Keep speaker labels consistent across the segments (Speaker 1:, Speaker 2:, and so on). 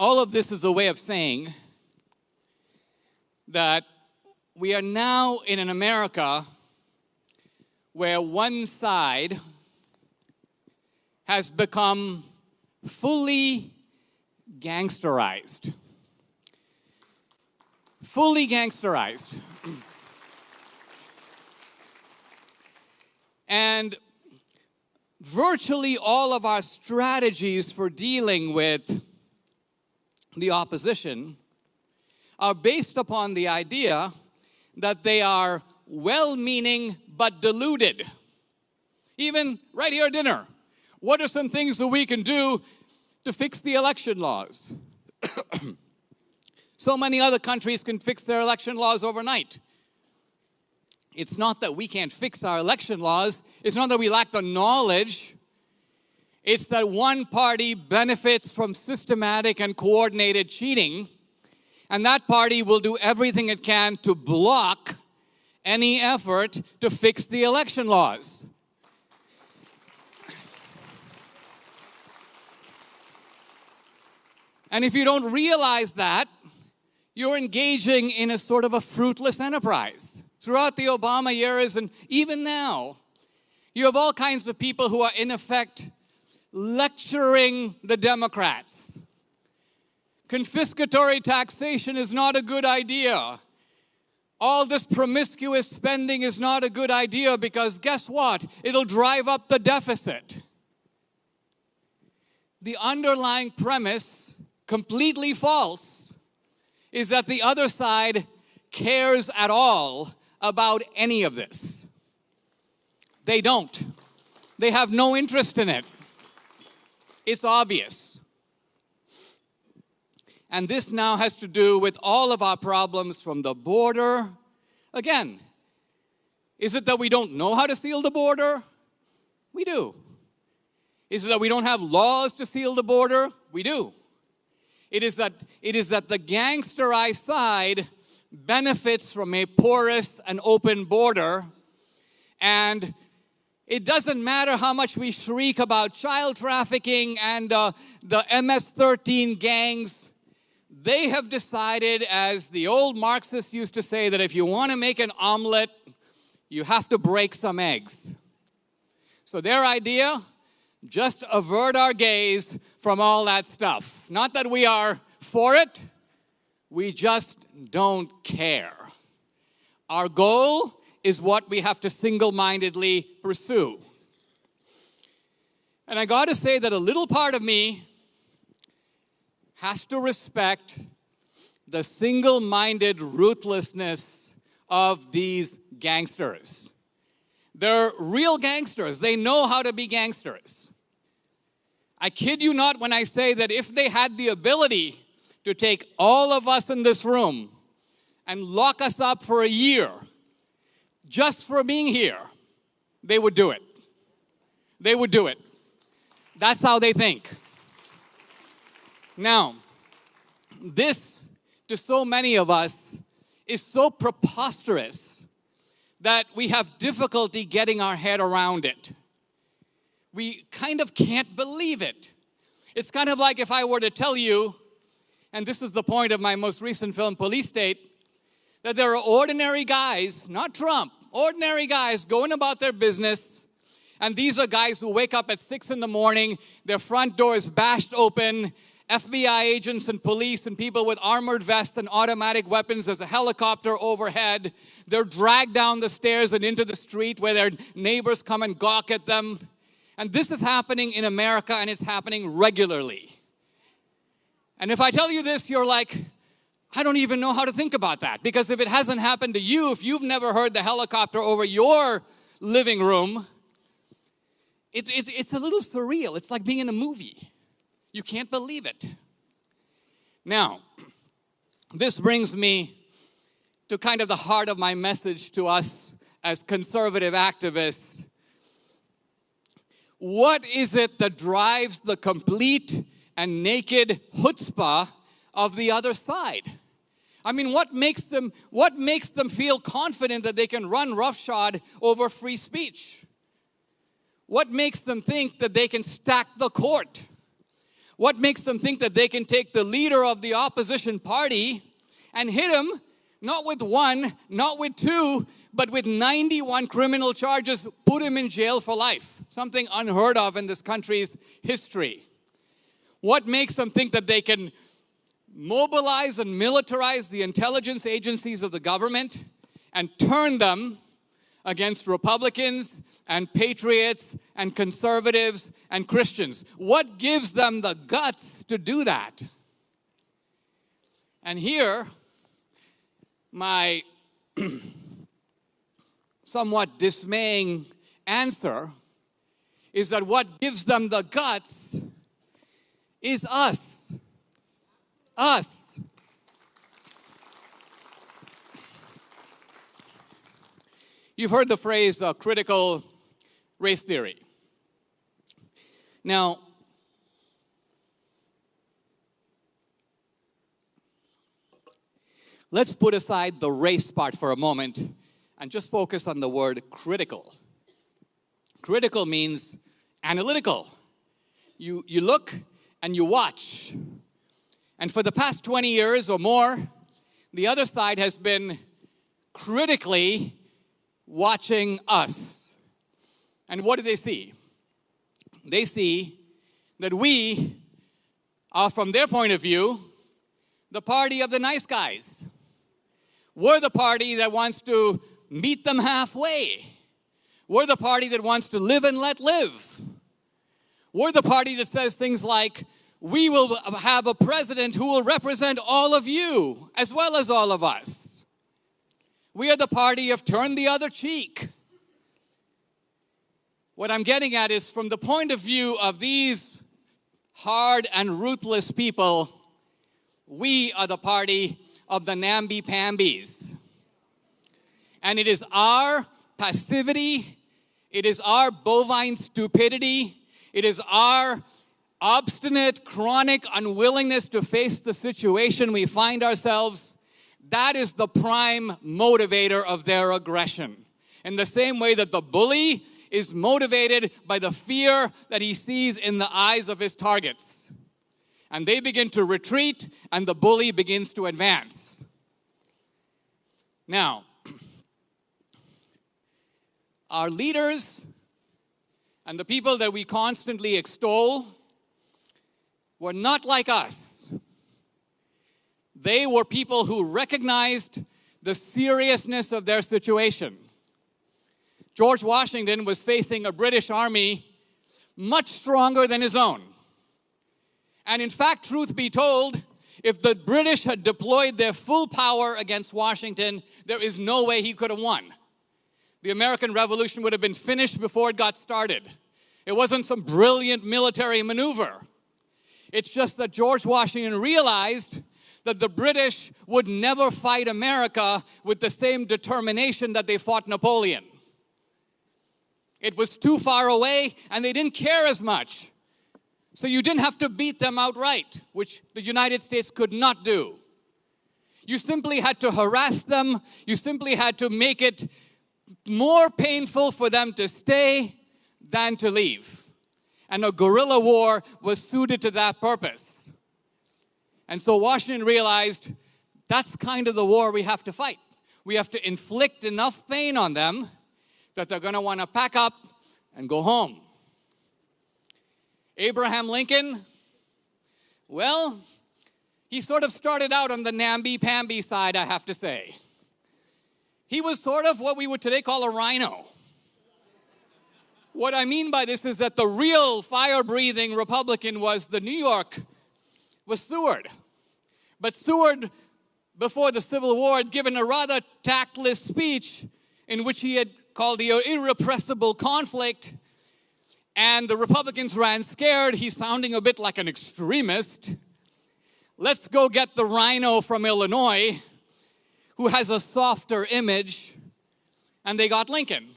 Speaker 1: all of this is a way of saying that we are now in an America where one side has become fully gangsterized. Fully gangsterized. And virtually all of our strategies for dealing with the opposition are based upon the idea that they are well-meaning but deluded. Even right here at dinner, what are some things that we can do to fix the election laws? So many other countries can fix their election laws overnight. It's not that we can't fix our election laws. It's not that we lack the knowledge. It's that one party benefits from systematic and coordinated cheating, and that party will do everything it can to block any effort to fix the election laws. And if you don't realize that, you're engaging in a sort of a fruitless enterprise. Throughout the Obama years and even now, you have all kinds of people who are in effect lecturing the Democrats. Confiscatory taxation is not a good idea. All this promiscuous spending is not a good idea because guess what? It'll drive up the deficit. The underlying premise, completely false, is that the other side cares at all about any of this. They don't. They have no interest in it. It's obvious. And this now has to do with all of our problems from the border. Again, is it that we don't know how to seal the border? We do. Is it that we don't have laws to seal the border? We do. It is that the gangsterized side benefits from a porous and open border, and it doesn't matter how much we shriek about child trafficking and the MS-13 gangs. They have decided, as the old Marxists used to say, that if you want to make an omelet, you have to break some eggs. So their idea, just avert our gaze from all that stuff. Not that we are for it, we just don't care. Our goal is what we have to single-mindedly pursue. And I got to say that a little part of me has to respect the single-minded ruthlessness of these gangsters. They're real gangsters. They know how to be gangsters. I kid you not when I say that if they had the ability to take all of us in this room and lock us up for a year just for being here, they would do it. They would do it. That's how they think. Now, this, to so many of us, is so preposterous that we have difficulty getting our head around it. We kind of can't believe it. It's kind of like if I were to tell you, and this is the point of my most recent film, Police State, that there are ordinary guys, not Trump, ordinary guys going about their business, and these are guys who wake up at 6 in the morning, their front door is bashed open, FBI agents and police and people with armored vests and automatic weapons. There's a helicopter overhead. They're dragged down the stairs and into the street where their neighbors come and gawk at them. And this is happening in America, and it's happening regularly. And if I tell you this, you're like, I don't even know how to think about that. Because if it hasn't happened to you, if you've never heard the helicopter over your living room, it's a little surreal. It's like being in a movie. You can't believe it. Now, this brings me to kind of the heart of my message to us as conservative activists. What is it that drives the complete and naked chutzpah of the other side? I mean, what makes them feel confident that they can run roughshod over free speech? What makes them think that they can stack the court? What makes them think that they can take the leader of the opposition party and hit him, not with one, not with two, but with 91 criminal charges, put him in jail for life? Something unheard of in this country's history. What makes them think that they can mobilize and militarize the intelligence agencies of the government and turn them against Republicans and patriots and conservatives and Christians? What gives them the guts to do that? And here, my somewhat dismaying answer is that what gives them the guts is us. Us. You've heard the phrase critical race theory. Now, let's put aside the race part for a moment and just focus on the word critical. Critical means analytical. You look and you watch. And for the past 20 years or more, the other side has been critically watching us. And what do they see? They see that we are, from their point of view, the party of the nice guys. We're the party that wants to meet them halfway. We're the party that wants to live and let live. We're the party that says things like, we will have a president who will represent all of you as well as all of us. We are the party of turn the other cheek. What I'm getting at is, from the point of view of these hard and ruthless people, we are the party of the namby-pambies. And it is our passivity, it is our bovine stupidity, it is our obstinate, chronic unwillingness to face the situation we find ourselves. That is the prime motivator of their aggression. In the same way that the bully is motivated by the fear that he sees in the eyes of his targets. And they begin to retreat, and the bully begins to advance. Now, our leaders and the people that we constantly extol were not like us. They were people who recognized the seriousness of their situation. George Washington was facing a British army much stronger than his own. And in fact, truth be told, if the British had deployed their full power against Washington, there is no way he could have won. The American Revolution would have been finished before it got started. It wasn't some brilliant military maneuver. It's just that George Washington realized that the British would never fight America with the same determination that they fought Napoleon. It was too far away, and they didn't care as much. So you didn't have to beat them outright, which the United States could not do. You simply had to harass them. You simply had to make it more painful for them to stay than to leave. And a guerrilla war was suited to that purpose. And so Washington realized that's kind of the war we have to fight. We have to inflict enough pain on them that they're going to want to pack up and go home. Abraham Lincoln, well, he sort of started out on the namby-pamby side, I have to say. He was sort of what we would today call a rhino. What I mean by this is that the real fire-breathing Republican was Seward. But Seward, before the Civil War, had given a rather tactless speech in which he had called the irrepressible conflict, and the Republicans ran scared. He's sounding a bit like an extremist. Let's go get the rhino from Illinois, who has a softer image, and they got Lincoln.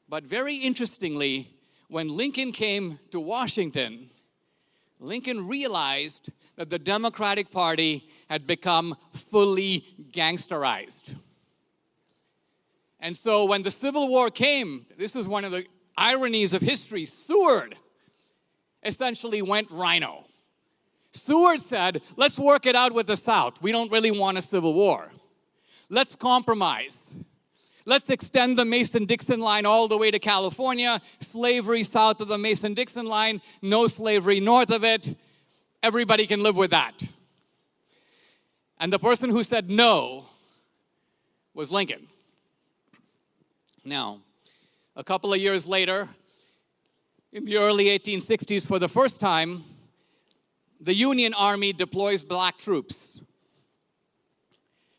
Speaker 1: But very interestingly, when Lincoln came to Washington, Lincoln realized that the Democratic Party had become fully gangsterized. And so when the Civil War came, this is one of the ironies of history, Seward essentially went rhino. Seward said, let's work it out with the South. We don't really want a civil war. Let's compromise. Let's extend the Mason-Dixon line all the way to California. Slavery south of the Mason-Dixon line, no slavery north of it. Everybody can live with that. And the person who said no was Lincoln. Now, a couple of years later, in the early 1860s, for the first time, the Union Army deploys black troops.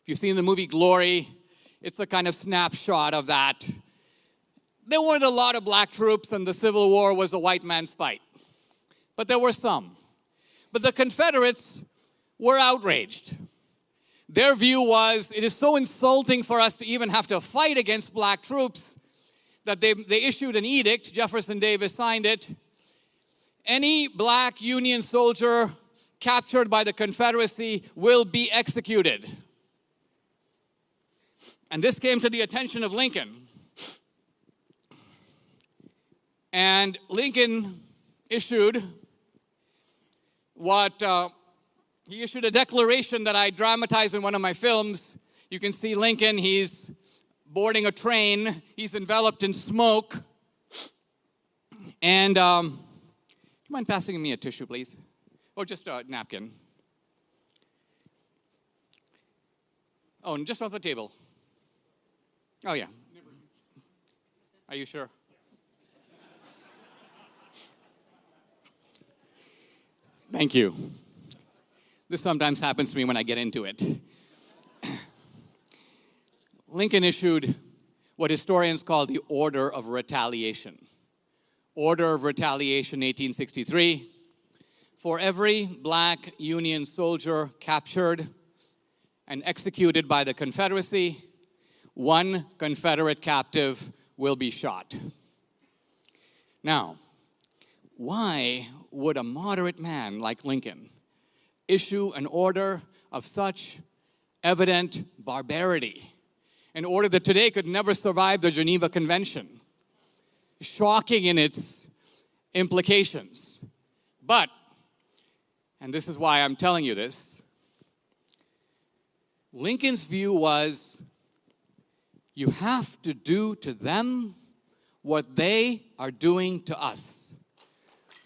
Speaker 1: If you've seen the movie Glory, it's a kind of snapshot of that. There weren't a lot of black troops, and the Civil War was a white man's fight. But there were some. But the Confederates were outraged. Their view was, it is so insulting for us to even have to fight against black troops that they issued an edict. Jefferson Davis signed it. Any black Union soldier captured by the Confederacy will be executed. And this came to the attention of Lincoln. And Lincoln issued he issued a declaration that I dramatized in one of my films. You can see Lincoln, he's boarding a train. He's enveloped in smoke. And, do you mind passing me a tissue, please? Or just a napkin? Oh, and just off the table. Oh, yeah. Are you sure? Thank you. This sometimes happens to me when I get into it. Lincoln issued what historians call the Order of Retaliation. Order of Retaliation, 1863. For every black Union soldier captured and executed by the Confederacy, one Confederate captive will be shot. Now, why would a moderate man like Lincoln issue an order of such evident barbarity? An order that today could never survive the Geneva Convention. Shocking in its implications. But, and this is why I'm telling you this, Lincoln's view was, you have to do to them what they are doing to us.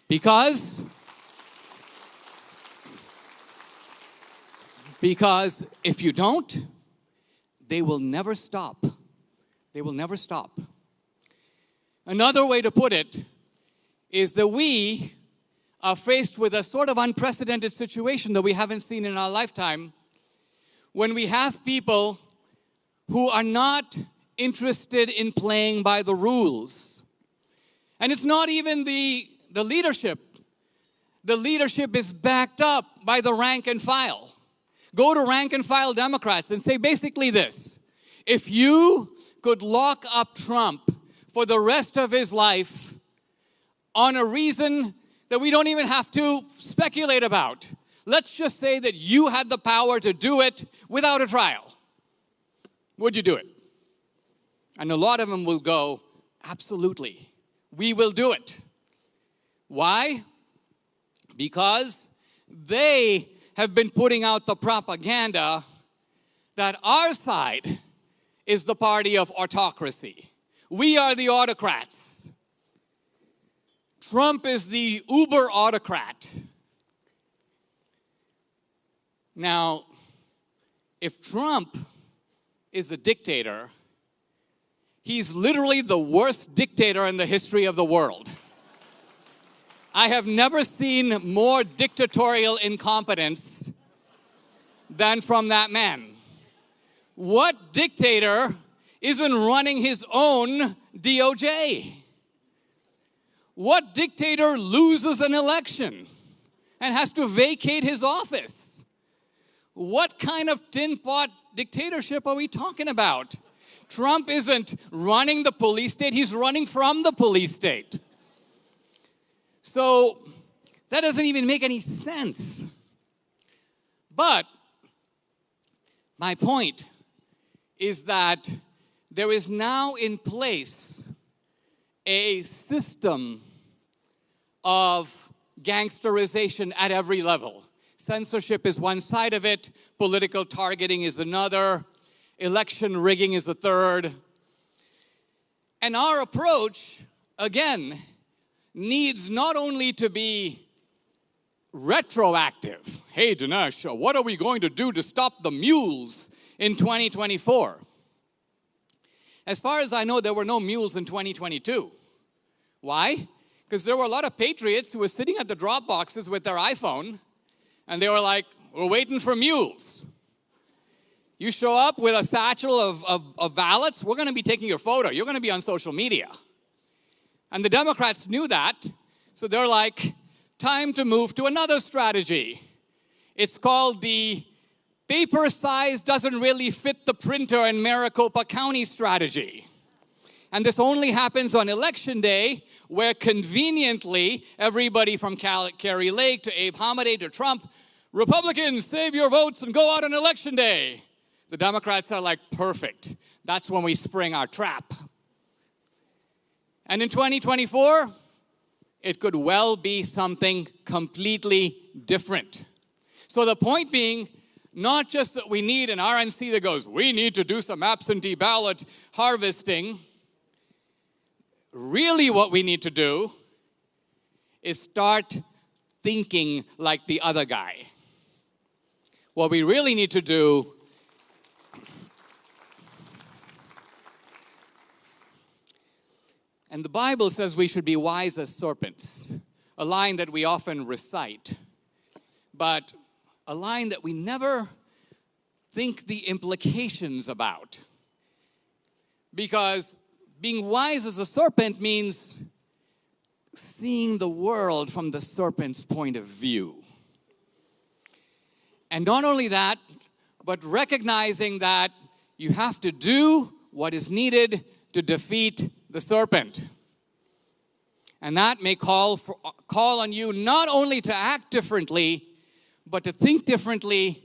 Speaker 1: Because if you don't, they will never stop. They will never stop. Another way to put it is that we are faced with a sort of unprecedented situation that we haven't seen in our lifetime, when we have people who are not interested in playing by the rules. And it's not even the leadership. The leadership is backed up by the rank and file. Go to rank and file Democrats and say basically this: if you could lock up Trump for the rest of his life on a reason that we don't even have to speculate about, let's just say that you had the power to do it without a trial, would you do it? And a lot of them will go, absolutely, we will do it. Why? Because they have been putting out the propaganda that our side is the party of autocracy. We are the autocrats. Trump is the uber autocrat. Now, if Trump is a dictator, he's literally the worst dictator in the history of the world. I have never seen more dictatorial incompetence than from that man. What dictator isn't running his own DOJ? What dictator loses an election and has to vacate his office? What kind of tin pot dictatorship are we talking about? Trump isn't running the police state, he's running from the police state. So that doesn't even make any sense. But my point is that there is now in place a system of gangsterization at every level. Censorship is one side of it, political targeting is another, election rigging is a third. And our approach, again, needs not only to be retroactive. Hey, Dinesh, what are we going to do to stop the mules in 2024? As far as I know, there were no mules in 2022. Why? Because there were a lot of patriots who were sitting at the drop boxes with their iPhone, and they were like, we're waiting for mules. You show up with a satchel of ballots, we're going to be taking your photo. You're going to be on social media. And the Democrats knew that, so they're like, time to move to another strategy. It's called the paper size doesn't really fit the printer in Maricopa County strategy. And this only happens on election day, where conveniently everybody from Kerry Lake to Abe Hamadeh to Trump, Republicans, save your votes and go out on election day. The Democrats are like, perfect. That's when we spring our trap. And in 2024, it could well be something completely different. So the point being, not just that we need an RNC that goes, we need to do some absentee ballot harvesting. Really what we need to do is start thinking like the other guy. What we really need to do and the Bible says we should be wise as serpents, a line that we often recite, but a line that we never think the implications about. Because being wise as a serpent means seeing the world from the serpent's point of view. And not only that, but recognizing that you have to do what is needed to defeat the serpent. And that may call on you not only to act differently, but to think differently,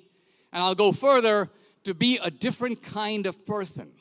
Speaker 1: and I'll go further, to be a different kind of person.